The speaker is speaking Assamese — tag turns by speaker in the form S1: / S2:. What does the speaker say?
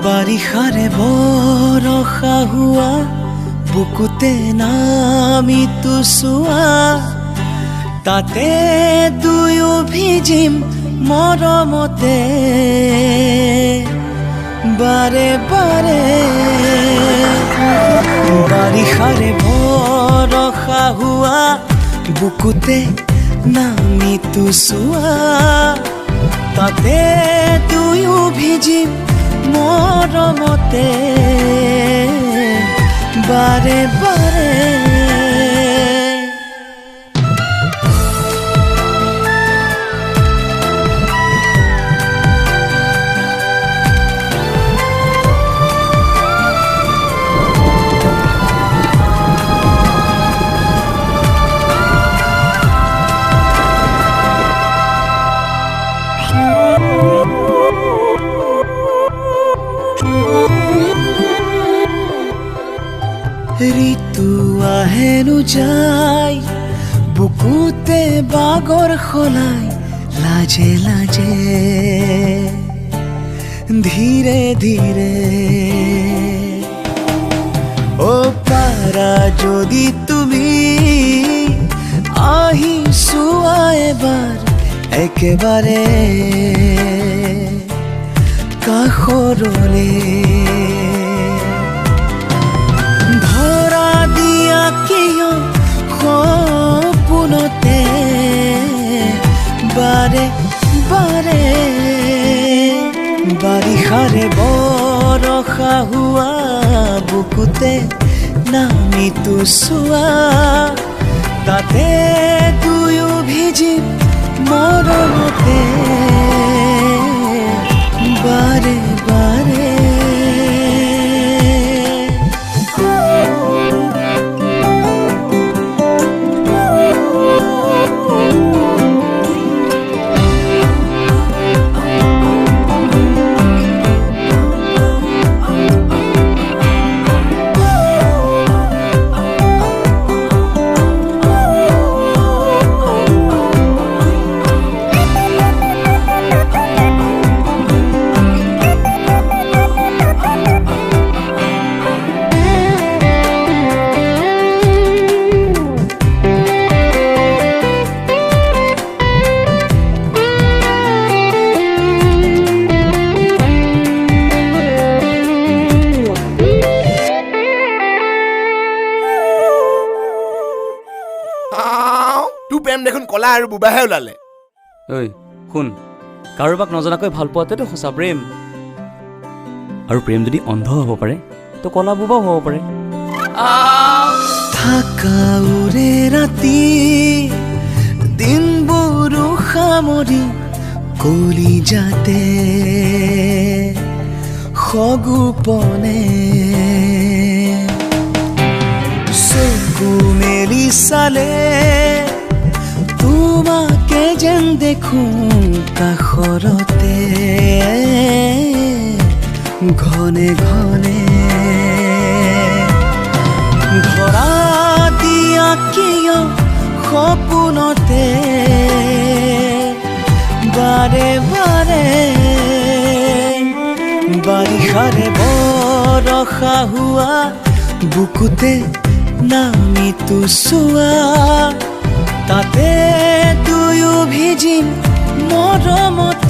S1: বাৰিষাৰে বৰষা হোৱা বুকুতে নামিতো চোৱা তাতে দুয়ো ভিজিম মৰমতে বাৰে বাৰে বাৰিষাৰে বৰষা হোৱা বুকুতে নামিতো চোৱা তাতে দুয়ো ভিজিম মৰমতে বাৰে বাৰে ঋতু আহেনো যায় বুকুতে বাগৰ খলাই লাজে লাজে ধীৰে ধীৰে ও পাৰা যদি তুমি আহি চোৱা এবাৰ একেবাৰে কাষৰলে সপোনতে বাৰে বাৰে বাৰিষাৰে বৰষা হোৱা বুকুতে নামিতো চোৱা তাতে দুয়ো ভিজিম মৰমতে বাৰে বাৰে
S2: প্ৰেম দেখোন কলা আৰু বুবাহে ওলালে।
S3: ঐ শুন, কাৰোবাক নজনাকৈ ভাল পোৱাটোতো সঁচা প্ৰেম। আৰু প্ৰেম যদি অন্ধ হ'ব পাৰে তো কলা বুবাও হ'ব পাৰে।
S1: থাকা উৰে ৰাতি দিনবোৰ সামৰি কলি যাতে সগুপনে চকু মেলি চালে তোমাকে যেন দেখো কাষৰতে ঘনে ঘনে ধৰা দিয়া কিয় সপোনতে বাৰে বাৰে বাৰিষাৰে বৰষা হোৱা বুকুতে নামিতো চোৱা তাতে দুয়ো ভিজিম মৰমতে